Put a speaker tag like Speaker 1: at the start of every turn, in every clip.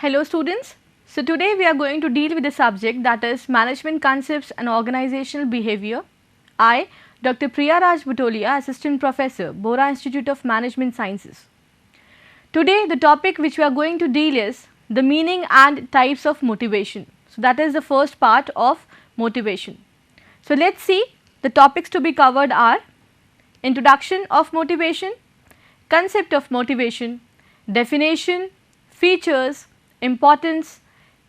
Speaker 1: Hello students. So today we are going to deal with the subject that is management concepts and organizational behavior. I, Dr. Priya Raj Butolia, Assistant Professor, Bora Institute of Management Sciences. Today the topic which we are going to deal is the meaning and types of motivation. So that is the first part of motivation. So let's see, the topics to be covered are introduction of motivation, concept of motivation, definition, features, importance,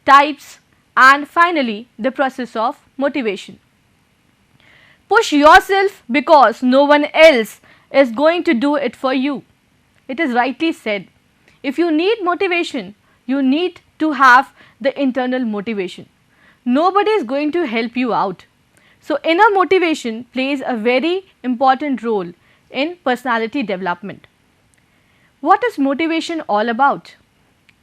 Speaker 1: types, and finally the process of motivation. Push yourself because no one else is going to do it for you. It is rightly said. If you need motivation, you need to have the internal motivation. Nobody is going to help you out. So inner motivation plays a very important role in personality development. What is motivation all about?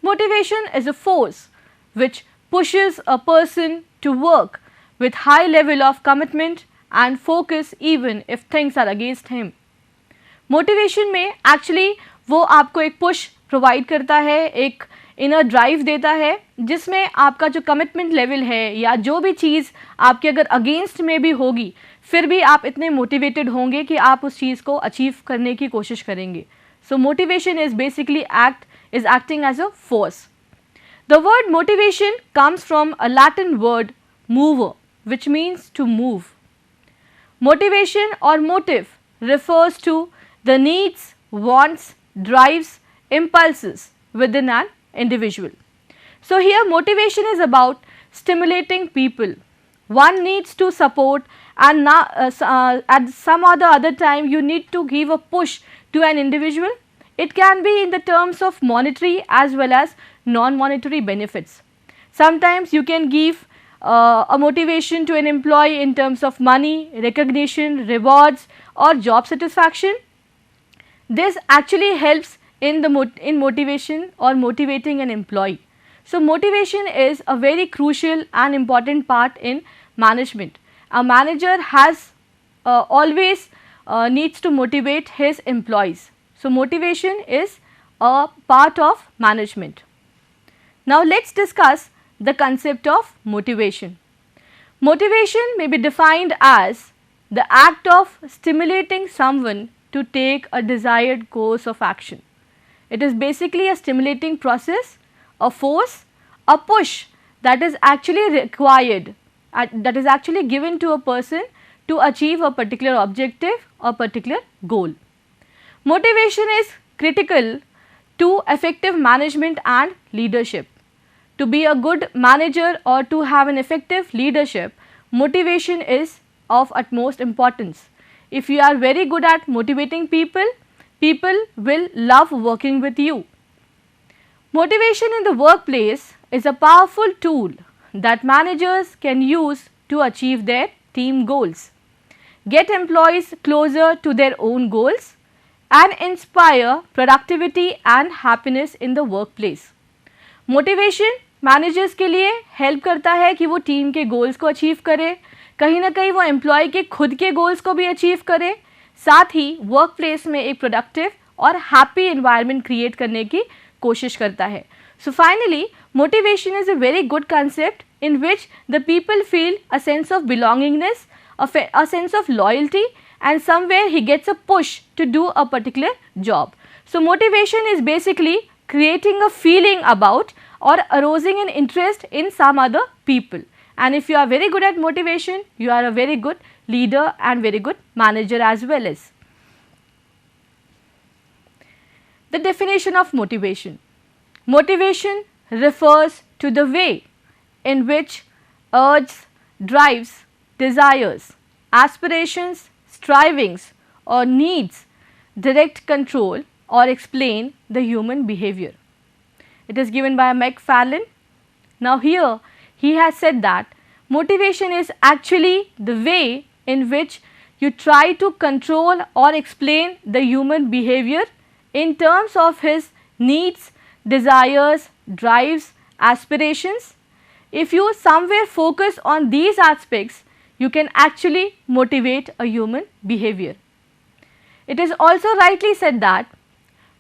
Speaker 1: Motivation is a force which pushes a person to work with high level of commitment and focus even if things are against him. Motivation में actually वो आपको एक push provide करता है, एक inner drive देता है जिसमें आपका जो commitment level है या जो भी चीज़ आपके अगर against में भी होगी फिर भी आप इतने motivated होंगे कि आप उस चीज़ को achieve करने की कोशिश करेंगे. So motivation is basically acting as a force. The word motivation comes from a Latin word mover, which means to move. Motivation or motive refers to the needs, wants, drives, impulses within an individual. So here motivation is about stimulating people. One needs to support and at some or the other time you need to give a push to an individual. It can be in the terms of monetary as well as non-monetary benefits. Sometimes you can give a motivation to an employee in terms of money, recognition, rewards or job satisfaction. This actually helps in motivation or motivating an employee. So motivation is a very crucial and important part in management. A manager has always needs to motivate his employees. So motivation is a part of management. Now let's discuss the concept of motivation. Motivation may be defined as the act of stimulating someone to take a desired course of action. It is basically a stimulating process, a force, a push that is actually required, that is actually given to a person to achieve a particular objective or particular goal. Motivation is critical to effective management and leadership. To be a good manager or to have an effective leadership, motivation is of utmost importance. If you are very good at motivating people, people will love working with you. Motivation in the workplace is a powerful tool that managers can use to achieve their team goals, get employees closer to their own goals, and inspire productivity and happiness in the workplace. Motivation managers के लिए help करता है कि वो team के goals को achieve करे, कहीं ना कहीं वो एम्प्लॉय के खुद के गोल्स को भी अचीव करे, साथ ही वर्क प्लेस में एक प्रोडक्टिव और हैप्पी एनवायरनमेंट क्रिएट करने की कोशिश करता है. So finally motivation is a very good concept in which the people feel a sense of belongingness, a sense of loyalty, and somewhere he gets a push to do a particular job. So motivation is basically creating a feeling about or arousing an interest in some other people. And if you are very good at motivation, you are a very good leader and very good manager as well as. The definition of motivation. Motivation refers to the way in which urges, drives, desires, aspirations, strivings or needs direct control or explain the human behavior. It is given by McFarlane. Now here he has said that motivation is actually the way in which you try to control or explain the human behavior in terms of his needs, desires, drives, aspirations. If you somewhere focus on these aspects, you can actually motivate a human behavior. It is also rightly said that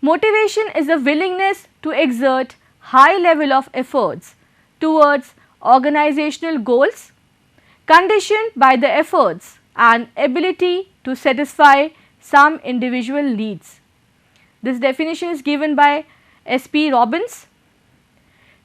Speaker 1: motivation is a willingness to exert high level of efforts towards organizational goals conditioned by the efforts and ability to satisfy some individual needs. This definition is given by S.P. Robbins.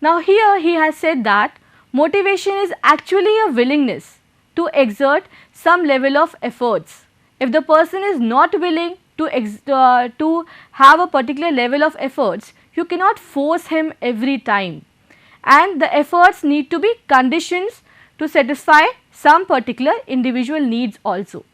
Speaker 1: Now here he has said that motivation is actually a willingness to exert some level of efforts. If the person is not willing to have a particular level of efforts, you cannot force him every time, and the efforts need to be conditions to satisfy some particular individual needs also.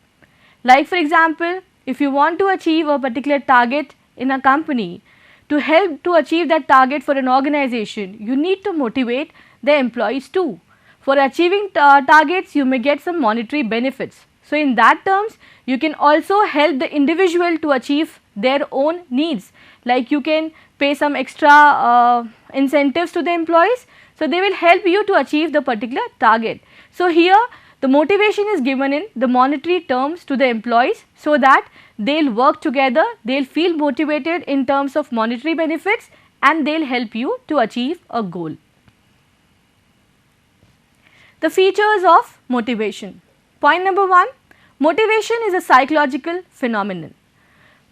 Speaker 1: Like for example, if you want to achieve a particular target in a company, to help to achieve that target for an organization, you need to motivate the employees too. For achieving targets, you may get some monetary benefits. So in that terms, you can also help the individual to achieve their own needs, like you can pay some extra incentives to the employees, so they will help you to achieve the particular target. So here the motivation is given in the monetary terms to the employees, so that they will work together, they will feel motivated in terms of monetary benefits, and they will help you to achieve a goal. The features of motivation. Point number 1, motivation is a psychological phenomenon.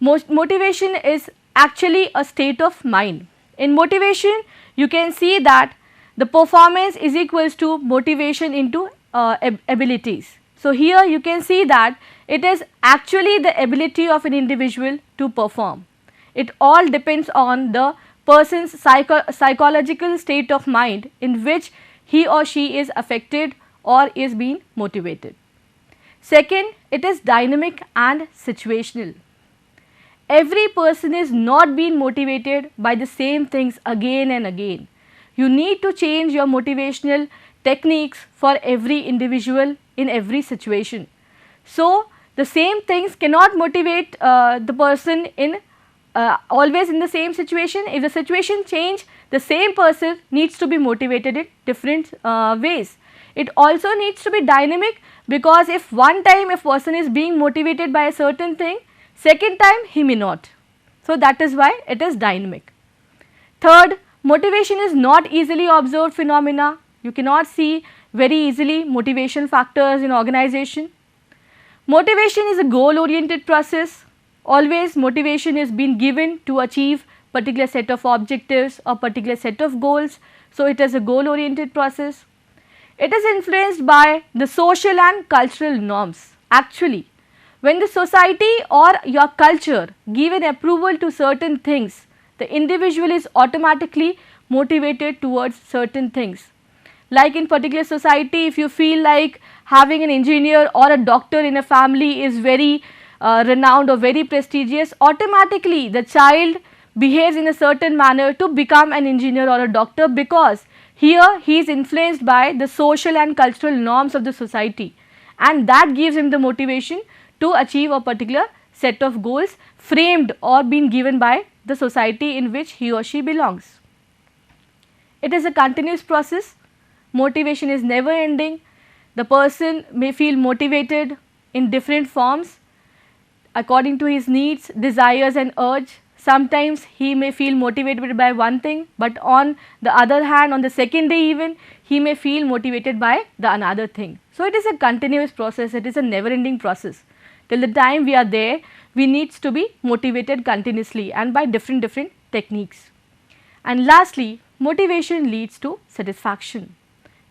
Speaker 1: Motivation is actually a state of mind. In motivation, you can see that the performance is equals to motivation into abilities. So here you can see that it is actually the ability of an individual to perform. It all depends on the person's psychological state of mind in which he or she is affected or is being motivated. Second, it is dynamic and situational. Every person is not being motivated by the same things again and again. You need to change your motivational techniques for every individual in every situation. So the same things cannot motivate the person in always in the same situation. If the situation change, the same person needs to be motivated in different ways. It also needs to be dynamic, because if one time a person is being motivated by a certain thing, second time he may not. So that is why it is dynamic. Third, motivation is not easily observed phenomena. You cannot see very easily motivation factors in organization. Motivation is a goal oriented process. Always motivation is being given to achieve particular set of objectives or particular set of goals. So it is a goal oriented process. It is influenced by the social and cultural norms. Actually, when the society or your culture give an approval to certain things, the individual is automatically motivated towards certain things. Like in particular society, if you feel like having an engineer or a doctor in a family is very renowned or very prestigious, automatically the child behaves in a certain manner to become an engineer or a doctor, because here he is influenced by the social and cultural norms of the society, and that gives him the motivation to achieve a particular set of goals framed or being given by the society in which he or she belongs. It is a continuous process. Motivation is never ending. The person may feel motivated in different forms according to his needs, desires and urge. Sometimes he may feel motivated by one thing, but on the other hand, on the second day even, he may feel motivated by the another thing. So it is a continuous process, it is a never ending process. Till the time we are there, we need to be motivated continuously and by different techniques. And lastly, motivation leads to satisfaction.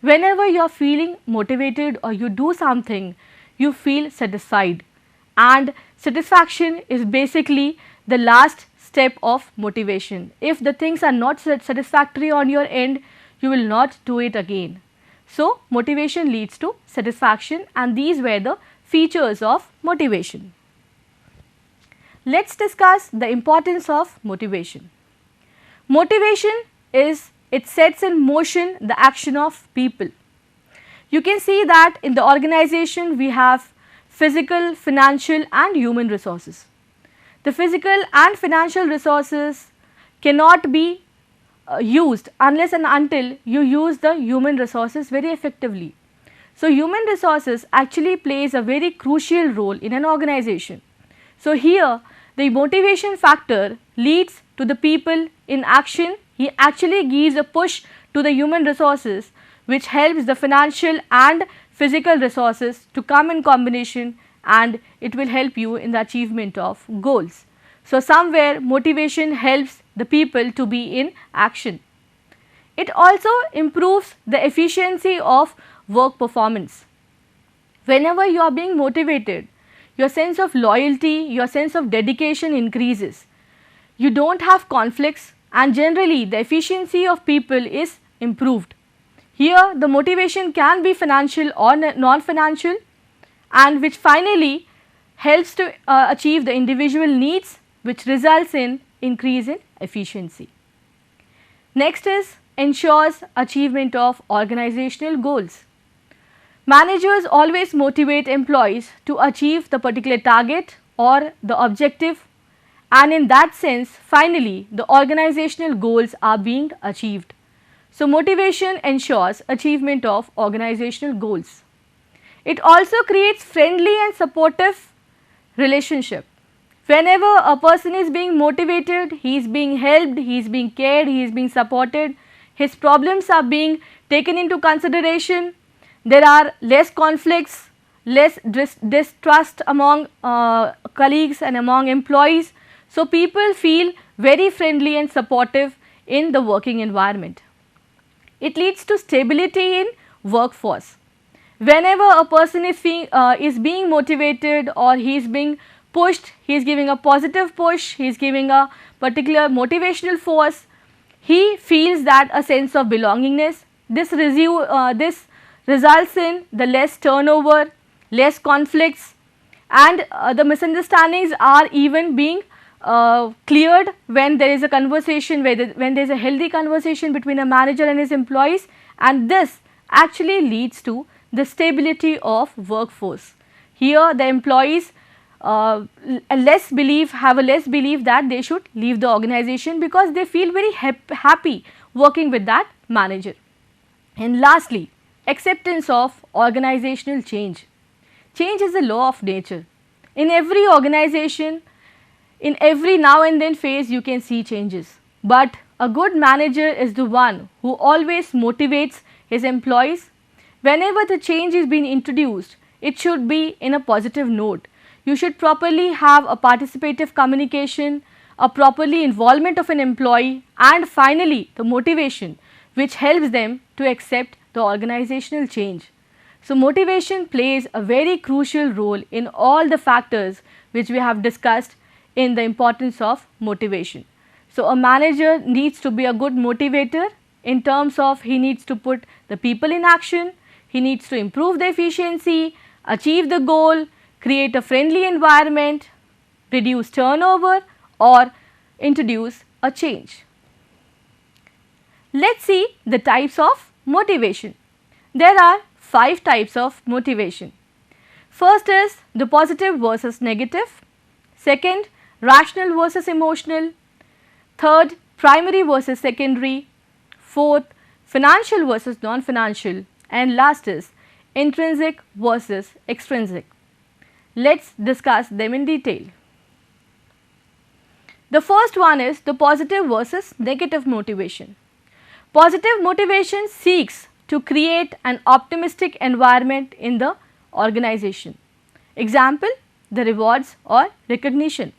Speaker 1: Whenever you are feeling motivated or you do something, you feel satisfied, and satisfaction is basically the last step of motivation. If the things are not satisfactory on your end, you will not do it again. So motivation leads to satisfaction, and these were the features of motivation. Let us discuss the importance of motivation. Motivation is, it sets in motion the action of people. You can see that in the organization we have physical, financial and human resources. The physical and financial resources cannot be used unless and until you use the human resources very effectively. So human resources actually plays a very crucial role in an organization. So here the motivation factor leads to the people in action he actually gives a push to the human resources which helps the financial and physical resources to come in combination, and it will help you in the achievement of goals. So, somewhere motivation helps the people to be in action. It also improves the efficiency of work performance. Whenever you are being motivated, your sense of loyalty, your sense of dedication increases. You do not have conflicts, and generally the efficiency of people is improved. Here the motivation can be financial or non-financial, and which finally helps to achieve the individual needs, which results in increase in efficiency. Next is ensures achievement of organizational goals. Managers always motivate employees to achieve the particular target or the objective, and in that sense finally the organizational goals are being achieved. So, motivation ensures achievement of organizational goals. It also creates friendly and supportive relationship. Whenever a person is being motivated, he is being helped, he is being cared, he is being supported, his problems are being taken into consideration, there are less conflicts, less distrust among colleagues and among employees. So, people feel very friendly and supportive in the working environment. It leads to stability in workforce. Whenever a person is being motivated or he is being pushed, he is giving a positive push, he is giving a particular motivational force, he feels that a sense of belongingness. This results in the less turnover, less conflicts, and the misunderstandings are even being cleared when there is a conversation, when there is a healthy conversation between a manager and his employees, and this actually leads to the stability of workforce. Here the employees have a less belief that they should leave the organization because they feel very happy working with that manager. And lastly, acceptance of organizational change. Change is a law of nature. In every organization, in every now and then phase you can see changes, but a good manager is the one who always motivates his employees. Whenever the change is being introduced, it should be in a positive note. You should properly have a participative communication, a properly involvement of an employee, and finally the motivation which helps them to accept the organizational change. So, motivation plays a very crucial role in all the factors which we have discussed in the importance of motivation. So, a manager needs to be a good motivator in terms of he needs to put the people in action, he needs to improve the efficiency, achieve the goal, create a friendly environment, reduce turnover or introduce a change. Let us see the types of motivation. There are 5 types of motivation. First is the positive versus negative. Second, rational versus emotional. Third, primary versus secondary. Fourth, financial versus non-financial. And last is intrinsic versus extrinsic. Let us discuss them in detail. The first one is the positive versus negative motivation. Positive motivation seeks to create an optimistic environment in the organization. Example, the rewards or recognition.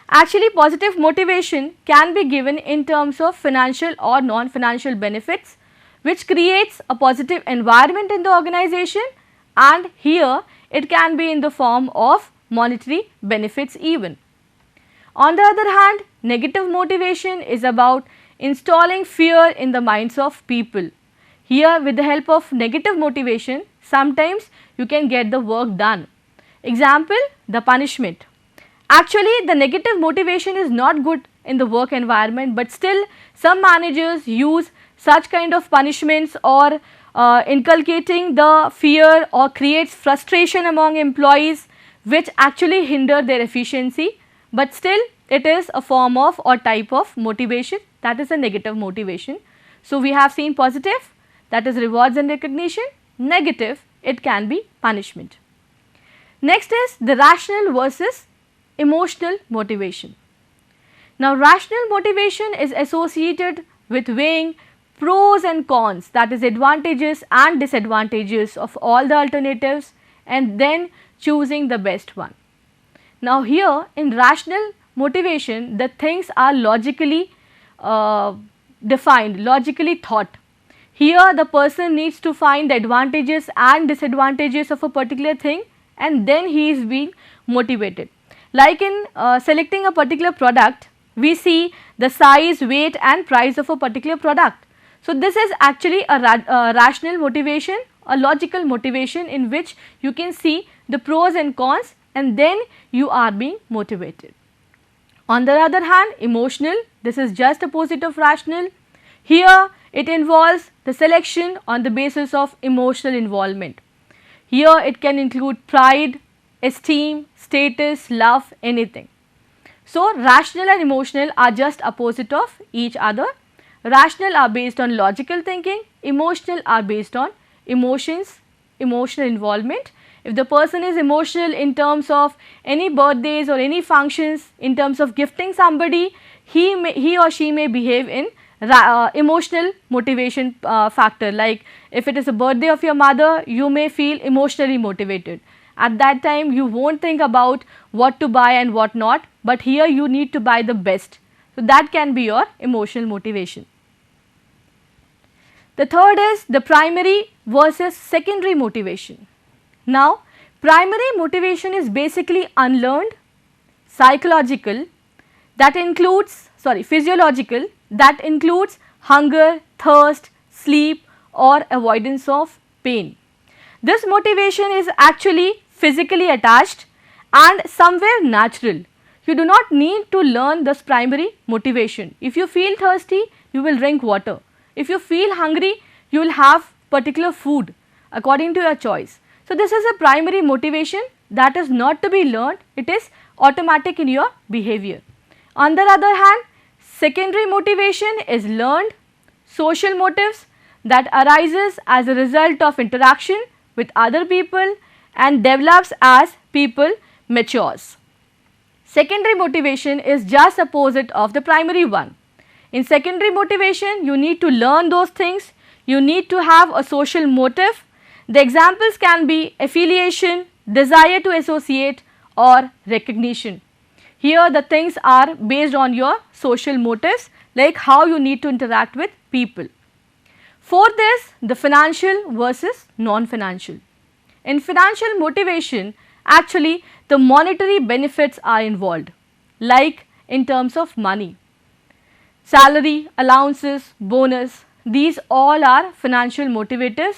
Speaker 1: Actually, positive motivation can be given in terms of financial or non-financial benefits, which creates a positive environment in the organization, and here it can be in the form of monetary benefits even. On the other hand, negative motivation is about installing fear in the minds of people. Here, with the help of negative motivation, sometimes you can get the work done. Example, the punishment. Actually, the negative motivation is not good in the work environment, but still some managers use such kind of punishments or inculcating the fear or creates frustration among employees, which actually hinder their efficiency, but still it is a form of or type of motivation, that is a negative motivation. So, we have seen positive, that is rewards and recognition, negative, it can be punishment. Next is the rational versus emotional motivation. Now, rational motivation is associated with weighing pros and cons, that is advantages and disadvantages of all the alternatives, and then choosing the best one. Now here in rational motivation, the things are logically defined, logically thought. Here the person needs to find the advantages and disadvantages of a particular thing, and then he is being motivated. Like in selecting a particular product, we see the size, weight and price of a particular product. So this is actually a rational motivation, a logical motivation in which you can see the pros and cons, and then you are being motivated. On the other hand, emotional, this is just opposite of rational. Here it involves the selection on the basis of emotional involvement. Here it can include pride, esteem, status, love, anything. So rational and emotional are just opposite of each other. Rational are based on logical thinking, emotional are based on emotions, emotional involvement. If the person is emotional in terms of any birthdays or any functions, in terms of gifting somebody, he or she may behave in emotional motivation factor. Like if it is a birthday of your mother, you may feel emotionally motivated. At that time you won't think about what to buy and what not, but here you need to buy the best. So that can be your emotional motivation. The third is the primary versus secondary motivation. Now primary motivation is basically unlearned, psychological, that includes physiological, that includes hunger, thirst, sleep or avoidance of pain. This motivation is actually physically attached and somewhere natural. You do not need to learn this primary motivation. If you feel thirsty, you will drink water. If you feel hungry, you will have particular food according to your choice. So this is a primary motivation that is not to be learned, it is automatic in your behavior. On the other hand, secondary motivation is learned, social motives that arises as a result of interaction with other people and develops as people matures. Secondary motivation is just opposite of the primary one. In secondary motivation, you need to learn those things, you need to have a social motive. The examples can be affiliation, desire to associate or recognition. Here the things are based on your social motives, like how you need to interact with people. Fourth is the financial versus non-financial. In financial motivation, actually the monetary benefits are involved, like in terms of money. Salary, allowances, bonus, these all are financial motivation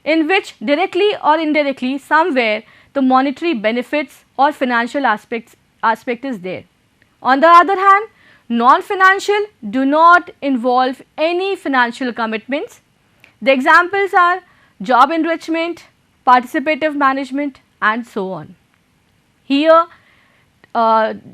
Speaker 1: in which directly or indirectly somewhere the monetary benefits or financial aspect is there. On the other hand, non-financial do not involve any financial commitments. The examples are job enrichment, participative management and so on. Here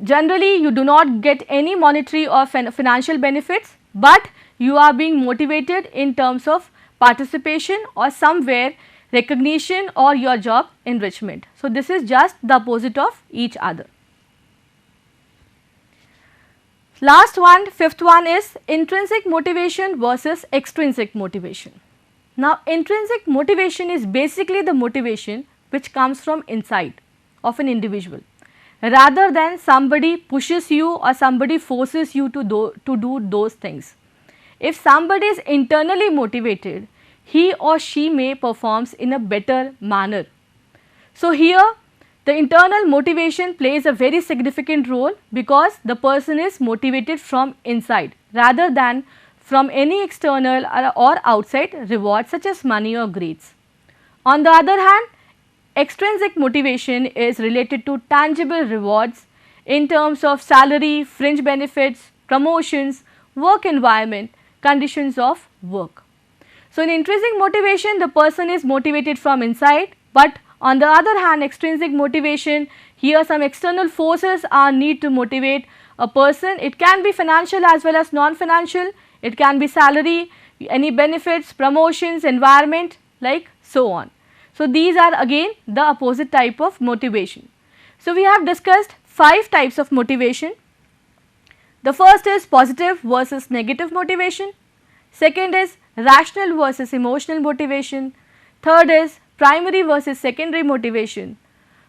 Speaker 1: generally you do not get any monetary or financial benefits, but you are being motivated in terms of participation or somewhere recognition or your job enrichment. So this is just the opposite of each other. Last one, fifth one is intrinsic motivation versus extrinsic motivation. Now intrinsic motivation is basically the motivation which comes from inside of an individual, rather than somebody pushes you or somebody forces you to do those things. If somebody is internally motivated, he or she may performs in a better manner. So here the internal motivation plays a very significant role because the person is motivated from inside rather than from any external or outside rewards such as money or grades. On the other hand, extrinsic motivation is related to tangible rewards in terms of salary, fringe benefits, promotions, work environment, conditions of work. So in intrinsic motivation, the person is motivated from inside, but on the other hand, extrinsic motivation, here some external forces are need to motivate a person. It can be financial as well as non-financial, it can be salary, any benefits, promotions, environment, like so on. So these are again the opposite type of motivation. So we have discussed 5 types of motivation. The first is positive versus negative motivation. Second is rational versus emotional motivation. Third is primary versus secondary motivation.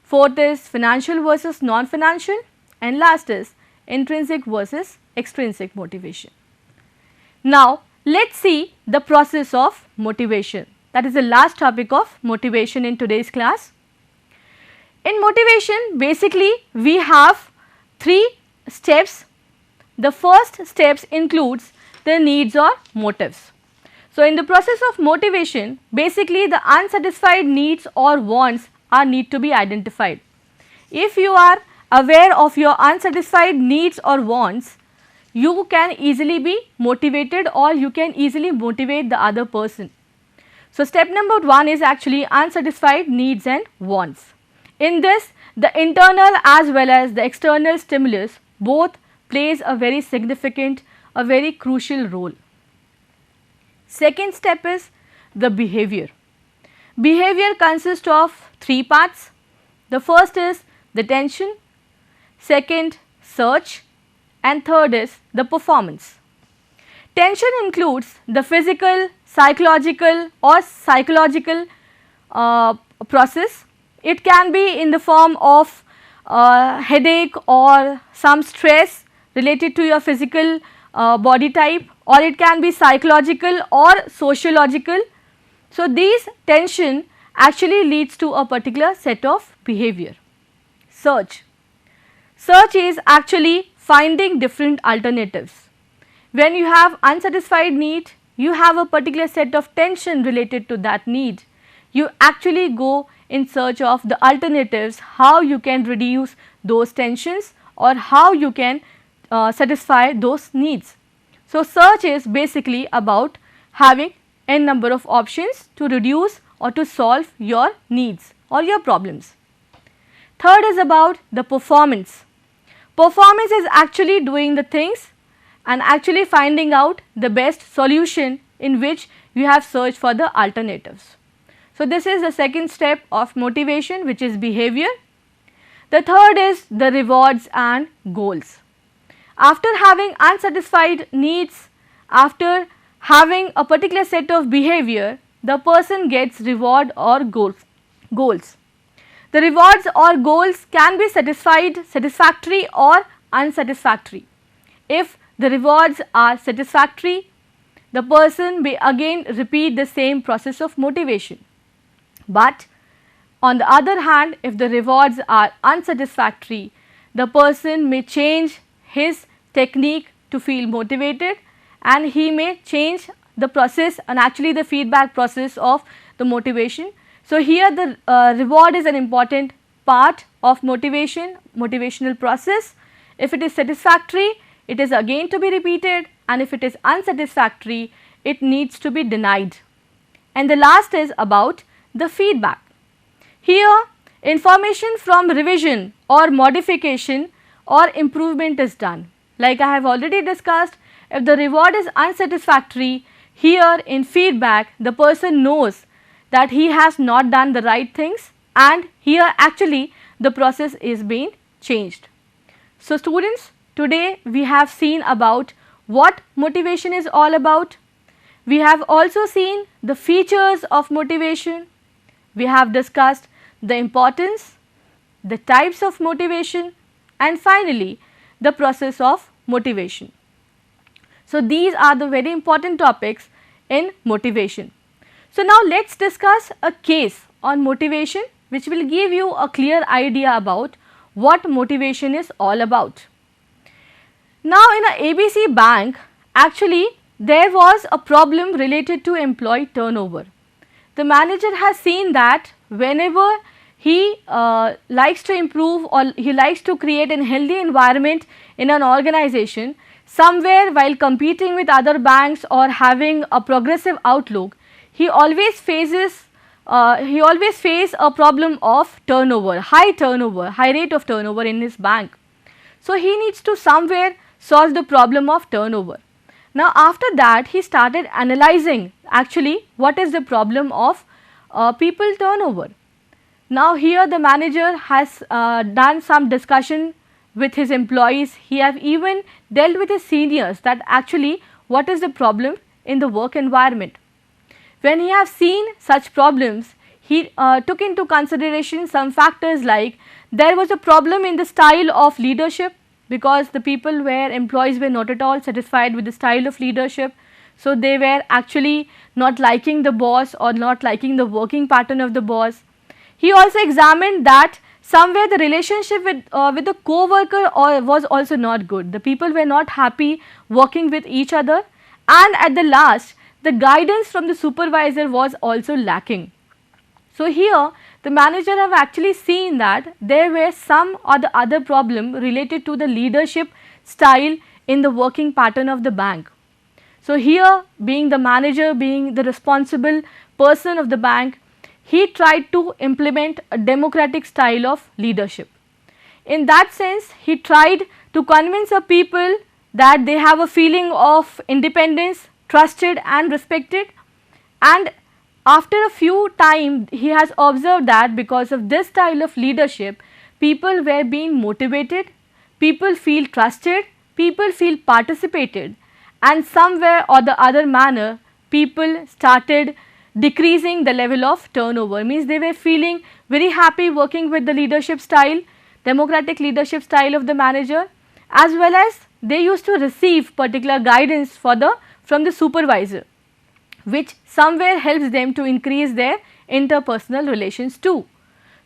Speaker 1: Fourth is financial versus non-financial. And last is intrinsic versus extrinsic motivation. Now, let us see the process of motivation. That is the last topic of motivation in today's class. In motivation, basically we have 3 steps. The first steps includes the needs or motives. So, in the process of motivation, basically the unsatisfied needs or wants are need to be identified. If you are aware of your unsatisfied needs or wants, you can easily be motivated or you can easily motivate the other person. So, step number 1 is actually unsatisfied needs and wants. In this, the internal as well as the external stimulus both plays a very significant, a very crucial role. Second step is the behavior. Behavior consists of 3 parts. The first is the tension, second search, and third is the performance. Tension includes the physical, psychological or psychological process. It can be in the form of headache or some stress related to your physical body type, or it can be psychological or sociological. So, these tension actually leads to a particular set of behavior. Search. Search is actually finding different alternatives. When you have unsatisfied need, you have a particular set of tension related to that need. You actually go in search of the alternatives, how you can reduce those tensions or how you can satisfy those needs. So, search is basically about having n number of options to reduce or to solve your needs or your problems. Third is about the performance. Performance is actually doing the things and actually finding out the best solution in which you have searched for the alternatives. So, this is the second step of motivation, which is behavior. The third is the rewards and goals. After having unsatisfied needs, after having a particular set of behavior, the person gets reward or goals. The rewards or goals can be satisfactory or unsatisfactory. If the rewards are satisfactory, the person may again repeat the same process of motivation. But on the other hand, if the rewards are unsatisfactory, the person may change his technique to feel motivated and he may change the process and actually the feedback process of the motivation. So, here the reward is an important part of motivational process. If it is satisfactory, it is again to be repeated, and if it is unsatisfactory, it needs to be denied. And the last is about the feedback. Here information from revision or modification or improvement is done. Like I have already discussed, if the reward is unsatisfactory, here in feedback the person knows that he has not done the right things, and here actually the process is being changed. So, students, today we have seen about what motivation is all about. We have also seen the features of motivation. We have discussed the importance, the types of motivation, and finally the process of motivation. So, these are the very important topics in motivation. So, now let us discuss a case on motivation which will give you a clear idea about what motivation is all about. Now, in a ABC bank, actually there was a problem related to employee turnover. The manager has seen that whenever he likes to improve or he likes to create a healthy environment in an organization, somewhere while competing with other banks or having a progressive outlook, he always faces a problem of turnover, high rate of turnover in his bank. So, he needs to somewhere solve the problem of turnover. Now, after that he started analyzing actually what is the problem of people turnover. Now, here the manager has done some discussion with his employees. He have even dealt with his seniors that actually what is the problem in the work environment. When he have seen such problems, he took into consideration some factors like there was a problem in the style of leadership, because the people where employees were not at all satisfied with the style of leadership. So, they were actually not liking the boss or not liking the working pattern of the boss. He also examined that somewhere the relationship with the co-worker was also not good. The people were not happy working with each other, and at the last the guidance from the supervisor was also lacking. So, here the manager have actually seen that there were some or the other problem related to the leadership style in the working pattern of the bank. So, here being the manager, being the responsible person of the bank, he tried to implement a democratic style of leadership. In that sense, he tried to convince the people that they have a feeling of independence, trusted and respected, and after a few time he has observed that because of this style of leadership, people were being motivated, people feel trusted, people feel participated, and somewhere or the other manner people started decreasing the level of turnover. Means they were feeling very happy working with the leadership style, democratic leadership style of the manager, as well as they used to receive particular guidance from the supervisor, which somewhere helps them to increase their interpersonal relations too.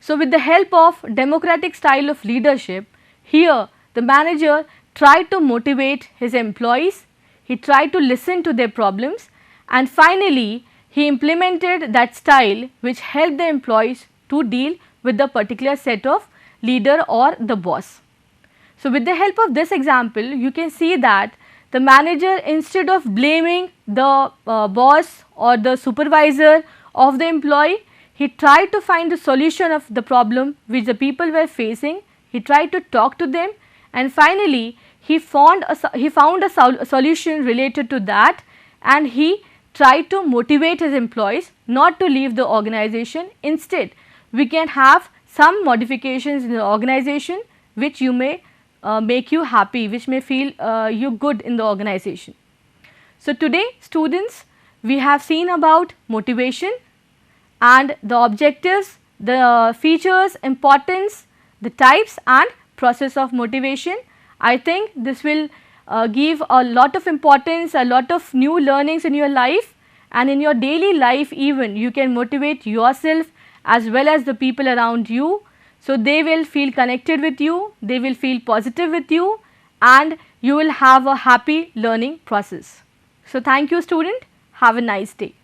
Speaker 1: So, with the help of democratic style of leadership, here the manager tried to motivate his employees, he tried to listen to their problems, and finally he implemented that style which helped the employees to deal with the particular set of leader or the boss. So, with the help of this example, you can see that the manager, instead of blaming the boss or the supervisor of the employee, he tried to find the solution of the problem which the people were facing. He tried to talk to them, and finally he found a solution related to that, and he tried to motivate his employees not to leave the organization. Instead, we can have some modifications in the organization which you may make you happy, which may feel you good in the organization. So, today students, we have seen about motivation and the objectives, the features, importance, the types and process of motivation. I think this will give a lot of importance, a lot of new learnings in your life, and in your daily life even you can motivate yourself as well as the people around you. So, they will feel connected with you, they will feel positive with you, and you will have a happy learning process. So, thank you student, have a nice day.